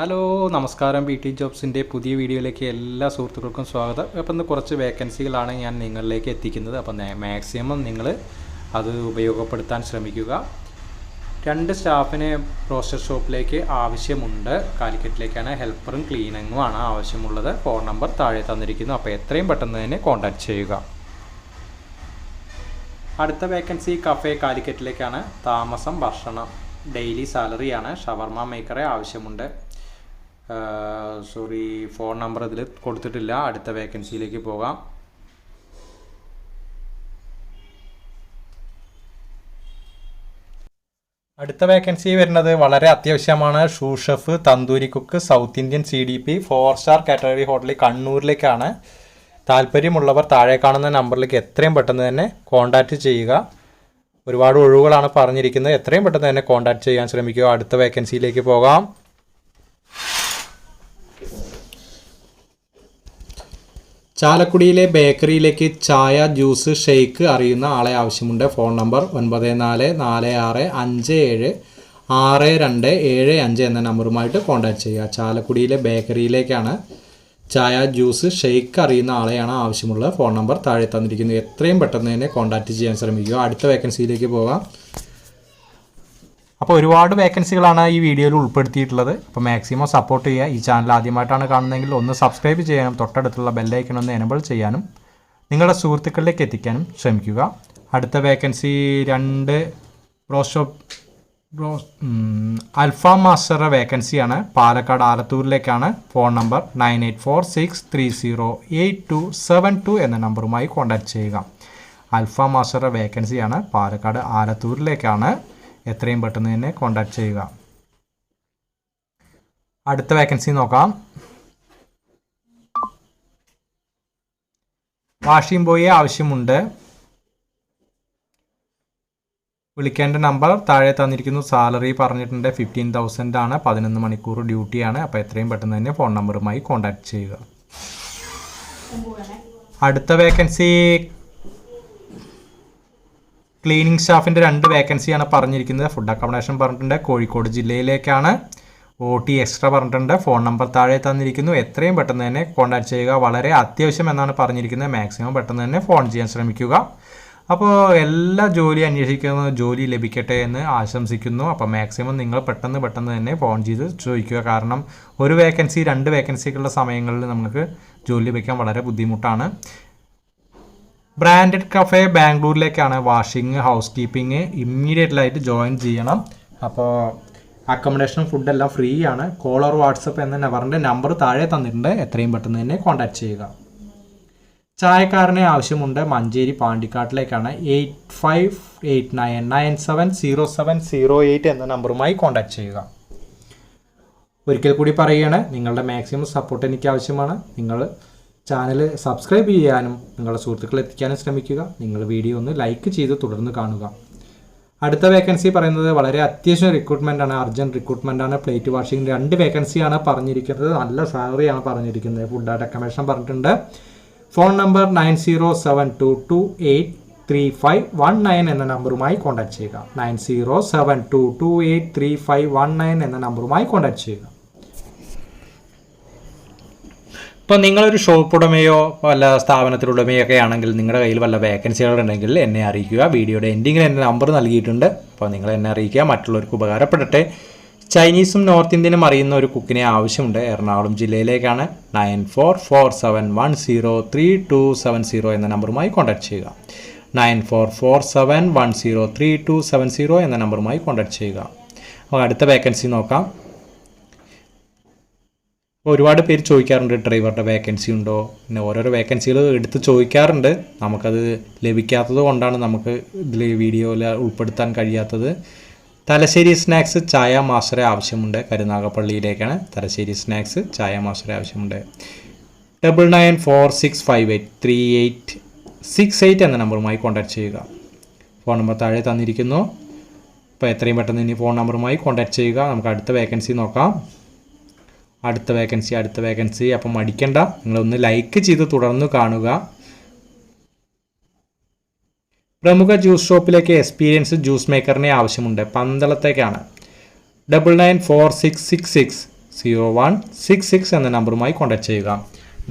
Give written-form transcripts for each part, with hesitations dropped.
Hello നമസ്കാരം. B T ജോബ്സിൻ്റെ പുതിയ വീഡിയോയിലേക്ക് എല്ലാ സുഹൃത്തുക്കൾക്കും സ്വാഗതം. അപ്പോൾ ഇന്ന് കുറച്ച് വേക്കൻസികളാണ് ഞാൻ നിങ്ങളിലേക്ക് എത്തിക്കുന്നത്. അപ്പോൾ മാക്സിമം നിങ്ങൾ അത് ഉപയോഗപ്പെടുത്താൻ ശ്രമിക്കുക. 2 സ്റ്റാഫിനെ റോസ്റ്റർ ഷോപ്പിലേക്ക് ആവശ്യമുണ്ട്. കാലിക്കറ്റിലേക്കാണ്. ഹെൽപ്പറും ക്ലീനിങ്ങുമാണ് ആവശ്യമുള്ളത്. ഫോൺ നമ്പർ താഴെ തന്നിരിക്കുന്നു. അപ്പോൾ എത്രയും പെട്ടെന്ന് തന്നെ കോൺടാക്റ്റ് ചെയ്യുക. അടുത്ത വേക്കൻസി കഫേ കാലിക്കറ്റിലേക്കാണ്. താമസം, ഭക്ഷണം, ഡെയിലി സാലറിയാണ്. ഷവർമ മേക്കറെ ആവശ്യമുണ്ട്. ഫോൺ നമ്പർ ഇതിൽ കൊടുത്തിട്ടില്ല. അടുത്ത വേക്കൻസിയിലേക്ക് പോകാം. അടുത്ത വേക്കൻസി വരുന്നത് വളരെ അത്യാവശ്യമാണ്. Shoe chef, tandoori cook, south Indian CDP 4 star category ഹോട്ടലിൽ കണ്ണൂരിലേക്കാണ്. താല്പര്യമുള്ളവർ താഴെ കാണുന്ന നമ്പറിലേക്ക് എത്രയും പെട്ടെന്ന് തന്നെ കോൺടാക്റ്റ് ചെയ്യുക. ഒരുപാട് ഒഴിവുകളാണ് പറഞ്ഞിരിക്കുന്നത്. എത്രയും പെട്ടെന്ന് തന്നെ കോൺടാക്റ്റ് ചെയ്യാൻ ശ്രമിക്കുക. അടുത്ത വേക്കൻസിയിലേക്ക് പോകാം. ചാലക്കുടിയിലെ ബേക്കറിയിലേക്ക് ചായ, ജ്യൂസ്, ഷെയ്ക്ക് അറിയുന്ന ആളെ ആവശ്യമുണ്ട്. ഫോൺ നമ്പർ 9446566275 എന്ന നമ്പറുമായിട്ട് കോൺടാക്റ്റ് ചെയ്യുക. ചാലക്കുടിയിലെ ബേക്കറിയിലേക്കാണ്. ചായ, ജ്യൂസ്, ഷെയ്ക്ക് അറിയുന്ന ആളെയാണ് ആവശ്യമുള്ളത്. ഫോൺ നമ്പർ താഴെ തന്നിരിക്കുന്നു. എത്രയും പെട്ടെന്ന് തന്നെ കോൺടാക്റ്റ് ചെയ്യാൻ ശ്രമിക്കുക. അടുത്ത വേക്കൻസിയിലേക്ക് പോകാം. അപ്പോൾ ഒരുപാട് വേക്കൻസികളാണ് ഈ വീഡിയോയിൽ ഉൾപ്പെടുത്തിയിട്ടുള്ളത്. അപ്പോൾ മാക്സിമം സപ്പോർട്ട് ചെയ്യുക. ഈ ചാനൽ ആദ്യമായിട്ടാണ് കാണുന്നതെങ്കിൽ ഒന്ന് സബ്സ്ക്രൈബ് ചെയ്യാനും തൊട്ടടുത്തുള്ള ബെല്ലൈക്കൺ ഒന്ന് എനബിൾ ചെയ്യാനും നിങ്ങളുടെ സുഹൃത്തുക്കളിലേക്ക് എത്തിക്കാനും ശ്രമിക്കുക. അടുത്ത വേക്കൻസി 2 അൽഫാം മാസ്റ്റർ വേക്കൻസിയാണ്. പാലക്കാട് ആലത്തൂരിലേക്കാണ്. ഫോൺ നമ്പർ 9846308272 എന്ന നമ്പറുമായി കോൺടാക്റ്റ് ചെയ്യുക. അൽഫാം മാസ്റ്റർ വേക്കൻസിയാണ്. പാലക്കാട് ആലത്തൂരിലേക്കാണ്. എത്രയും പെട്ടെന്ന് തന്നെ കോൺടാക്റ്റ് ചെയ്യുക. അടുത്ത വേക്കൻസി നോക്കാം. വാഷിംഗ് ബോയെ ആവശ്യമുണ്ട്. വിളിക്കേണ്ട നമ്പർ താഴെ തന്നിരിക്കുന്നു. സാലറി പറഞ്ഞിട്ടുണ്ട് 15,000 ആണ്. 11 മണിക്കൂർ ഡ്യൂട്ടിയാണ്. അപ്പോൾ എത്രയും പെട്ടെന്ന് തന്നെ ഫോൺ നമ്പറുമായി കോൺടാക്റ്റ് ചെയ്യുക. അടുത്ത വേക്കൻസി ക്ലീനിങ് സ്റ്റാഫിൻ്റെ 2 വേക്കൻസിയാണ് പറഞ്ഞിരിക്കുന്നത്. ഫുഡ് അക്കോമഡേഷൻ പറഞ്ഞിട്ടുണ്ട്. കോഴിക്കോട് ജില്ലയിലേക്കാണ്. OT എക്സ്ട്രാ പറഞ്ഞിട്ടുണ്ട്. ഫോൺ നമ്പർ താഴെ തന്നിരിക്കുന്നു. എത്രയും പെട്ടെന്ന് തന്നെ കോൺടാക്റ്റ് ചെയ്യുക. വളരെ അത്യാവശ്യം എന്നാണ് പറഞ്ഞിരിക്കുന്നത്. മാക്സിമം പെട്ടെന്ന് തന്നെ ഫോൺ ചെയ്യാൻ ശ്രമിക്കുക. അപ്പോൾ എല്ലാ ജോലി അന്വേഷിക്കുന്ന ജോലി ലഭിക്കട്ടെ എന്ന് ആശംസിക്കുന്നു. അപ്പോൾ മാക്സിമം നിങ്ങൾ പെട്ടെന്ന് തന്നെ ഫോൺ ചെയ്ത് ചോദിക്കുക. കാരണം 1 വേക്കൻസി 2 വേക്കൻസികളുടെ സമയങ്ങളിൽ നമുക്ക് ജോലി ലഭിക്കാൻ വളരെ ബുദ്ധിമുട്ടാണ്. ബ്രാൻഡഡ് കഫേ ബാംഗ്ലൂരിലേക്കാണ്. വാഷിംഗ്, ഹൗസ് കീപ്പിംഗ് ഇമ്മീഡിയറ്റ്ലായിട്ട് ജോയിൻ ചെയ്യണം. അപ്പോൾ അക്കോമഡേഷനും ഫുഡെല്ലാം ഫ്രീ ആണ്. കോളർ വാട്സപ്പ് എന്ന നമ്പറിൻ്റെ നമ്പർ താഴെ തന്നിട്ടുണ്ട്. എത്രയും പെട്ടെന്ന് തന്നെ കോൺടാക്റ്റ് ചെയ്യുക. ചായക്കാരനെ ആവശ്യമുണ്ട്. മഞ്ചേരി പാണ്ടിക്കാട്ടിലേക്കാണ്. 8589970708 എന്ന നമ്പറുമായി കോൺടാക്റ്റ് ചെയ്യുക. ഒരിക്കൽ കൂടി പറയുകയാണ്, നിങ്ങളുടെ മാക്സിമം സപ്പോർട്ട് എനിക്ക് ആവശ്യമാണ്. നിങ്ങൾ ചാനൽ സബ്സ്ക്രൈബ് ചെയ്യാനും നിങ്ങളുടെ സുഹൃത്തുക്കളെ എത്തിക്കാനും ശ്രമിക്കുക. നിങ്ങൾ വീഡിയോ ഒന്ന് ലൈക്ക് ചെയ്ത് തുടർന്ന് കാണുക. അടുത്ത വേക്കൻസി പറയുന്നത് വളരെ അത്യാവശ്യം റിക്രൂട്ട്മെൻ്റ് ആണ്. അർജൻറ്റ് റിക്രൂട്ട്മെൻ്റ് ആണ്. പ്ലേറ്റ് വാഷിംഗ് 2 വേക്കൻസിയാണ് പറഞ്ഞിരിക്കുന്നത്. നല്ല സാലറിയാണ് പറഞ്ഞിരിക്കുന്നത്. ഫുഡ് അക്കോമഡേഷൻ പറഞ്ഞിട്ടുണ്ട്. ഫോൺ നമ്പർ 9072283519 എന്ന നമ്പറുമായി കോൺടാക്റ്റ് ചെയ്യുക. 9072283519 എന്ന നമ്പറുമായി കോൺടാക്റ്റ് ചെയ്യുക. ഇപ്പോൾ നിങ്ങളൊരു ഷോപ്പ് ഉടമയോ വല്ല സ്ഥാപനത്തിലുടമയോ ഒക്കെ ആണെങ്കിൽ നിങ്ങളുടെ കയ്യിൽ വല്ല വേക്കൻസികളുണ്ടെങ്കിൽ എന്നെ അറിയിക്കുക. വീഡിയോയുടെ എൻഡിങ്ങിൽ എൻ്റെ നമ്പർ നൽകിയിട്ടുണ്ട്. അപ്പോൾ നിങ്ങൾ എന്നെ അറിയിക്കുക. മറ്റുള്ളവർക്ക് ഉപകാരപ്പെടട്ടെ. ചൈനീസും നോർത്ത് ഇന്ത്യനും അറിയുന്ന ഒരു കുക്കിനെ ആവശ്യമുണ്ട്. എറണാകുളം ജില്ലയിലേക്കാണ്. 9447103270 എന്ന നമ്പറുമായി കോൺടാക്റ്റ് ചെയ്യുക. 9447103270 എന്ന നമ്പറുമായി കോൺടാക്റ്റ് ചെയ്യുക. അപ്പോൾ അടുത്ത വേക്കൻസി നോക്കാം. ഒരുപാട് പേര് ചോദിക്കാറുണ്ട് ഡ്രൈവറുടെ വേക്കൻസി ഉണ്ടോ. പിന്നെ ഓരോരോ വേക്കൻസികൾ എടുത്ത് ചോദിക്കാറുണ്ട്. നമുക്കത് ലഭിക്കാത്തത് കൊണ്ടാണ് നമുക്ക് ഇതിൽ വീഡിയോയിൽ ഉൾപ്പെടുത്താൻ കഴിയാത്തത്. തലശ്ശേരി സ്നാക്സ് ചായ മാസ്റ്ററെ ആവശ്യമുണ്ട്. കരുനാഗപ്പള്ളിയിലേക്കാണ്. തലശ്ശേരി സ്നാക്സ് ചായ മാസ്റ്ററെ ആവശ്യമുണ്ട്. 9946583868 എന്ന നമ്പറുമായി കോൺടാക്റ്റ് ചെയ്യുക. ഫോൺ നമ്പർ താഴെ തന്നിരിക്കുന്നു. അപ്പോൾ എത്രയും പെട്ടെന്ന് ഇനി ഫോൺ നമ്പറുമായി കോൺടാക്റ്റ് ചെയ്യുക. നമുക്ക് അടുത്ത വേക്കൻസി നോക്കാം. അടുത്ത വേക്കൻസി അപ്പം മടിക്കണ്ട. നിങ്ങളൊന്ന് ലൈക്ക് ചെയ്ത് തുടർന്ന് കാണുക. പ്രമുഖ ജ്യൂസ് ഷോപ്പിലേക്ക് എക്സ്പീരിയൻസ് ജ്യൂസ് മേക്കറിനെ ആവശ്യമുണ്ട്. പന്തളത്തേക്കാണ്. 994666 9166 എന്ന നമ്പറുമായി കോൺടാക്ട് ചെയ്യുക.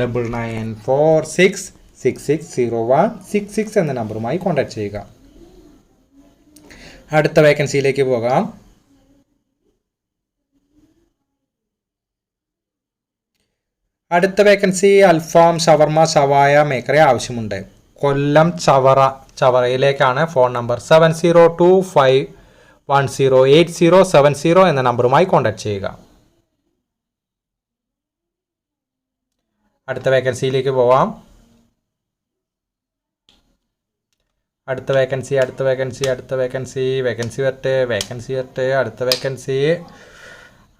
9946660166 എന്ന നമ്പറുമായി കോൺടാക്ട് ചെയ്യുക. അടുത്ത വേക്കൻസിയിലേക്ക് പോകാം. അടുത്ത വേക്കൻസി അൽഫാം, ഷവർമ, ഷവായ മേക്കറെ ആവശ്യമുണ്ട്. കൊല്ലം ചവറയിലേക്കാണ്. ഫോൺ നമ്പർ 7025108070 എന്ന നമ്പറുമായി കോൺടാക്ട് ചെയ്യുക. അടുത്ത വേക്കൻസിയിലേക്ക് പോവാം. അടുത്ത വേക്കൻസി വരട്ടെ. അടുത്ത വേക്കൻസി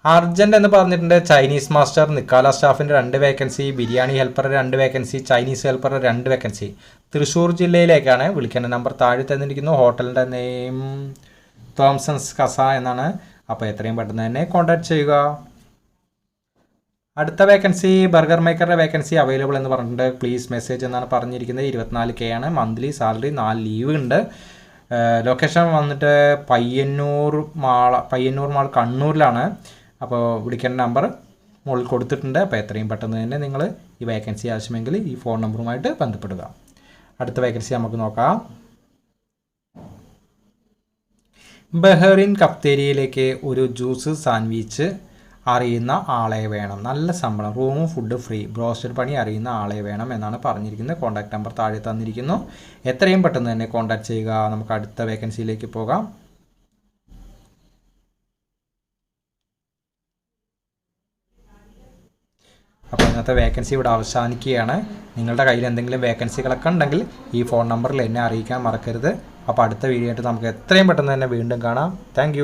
അർജന്റ് എന്ന് പറഞ്ഞിട്ടുണ്ട്. ചൈനീസ് മാസ്റ്റർ, നിക്കാല സ്റ്റാഫിൻ്റെ 2 vacancy, biryani helper 2 vacancy, Chinese helper 2 vacancy. Thrissur ജില്ലയിലേക്കാണ്. വിളിക്കേണ്ട നമ്പർ താഴെ തന്നിരിക്കുന്നു. ഹോട്ടലിൻ്റെ നെയിം തോംസൺസ് കസ എന്നാണ്. അപ്പോൾ എത്രയും പെട്ടെന്ന് തന്നെ കോൺടാക്ട് ചെയ്യുക. അടുത്ത വേക്കൻസി ബർഗർ മേക്കറുടെ വേക്കൻസി അവൈലബിൾ എന്ന് പറഞ്ഞിട്ടുണ്ട്. പ്ലീസ് മെസ്സേജ് എന്നാണ് പറഞ്ഞിരിക്കുന്നത്. 24K ആണ്. മന്ത്ലി സാലറി, 4 ലീവ് ഉണ്ട്. ലൊക്കേഷൻ വന്നിട്ട് പയ്യന്നൂർ മാൾ കണ്ണൂരിലാണ്. അപ്പോൾ വിളിക്കേണ്ട നമ്പർ മുകളിൽ കൊടുത്തിട്ടുണ്ട്. അപ്പോൾ എത്രയും പെട്ടെന്ന് തന്നെ നിങ്ങൾ ഈ വേക്കൻസി ആവശ്യമെങ്കിൽ ഈ ഫോൺ നമ്പറുമായിട്ട് ബന്ധപ്പെടുക. അടുത്ത വേക്കൻസി നമുക്ക് നോക്കാം. ബഹ്റിൻ കഫ്തേരിയയിലേക്ക് ഒരു ജ്യൂസ് സാൻഡ്വിച്ച് അറിയുന്ന ആളെ വേണം. നല്ല ശമ്പളം, റൂമും ഫുഡ് ഫ്രീ, ബ്രോസ്റ്റഡ് പണി അറിയുന്ന ആളെ വേണം എന്നാണ് പറഞ്ഞിരിക്കുന്നത്. കോൺടാക്ട് നമ്പർ താഴെ തന്നിരിക്കുന്നു. എത്രയും പെട്ടെന്ന് തന്നെ കോൺടാക്ട് ചെയ്യുക. നമുക്ക് അടുത്ത വേക്കൻസിയിലേക്ക് പോകാം. അപ്പോൾ ഇന്നത്തെ വേക്കൻസി ഇവിടെ അവസാനിക്കുകയാണ്. നിങ്ങളുടെ കയ്യിൽ എന്തെങ്കിലും വേക്കൻസികളൊക്കെ ഉണ്ടെങ്കിൽ ഈ ഫോൺ നമ്പറിൽ എന്നെ അറിയിക്കാൻ മറക്കരുത്. അപ്പോൾ അടുത്ത വീഡിയോ ആയിട്ട് നമുക്ക് എത്രയും പെട്ടെന്ന് തന്നെ വീണ്ടും കാണാം. താങ്ക്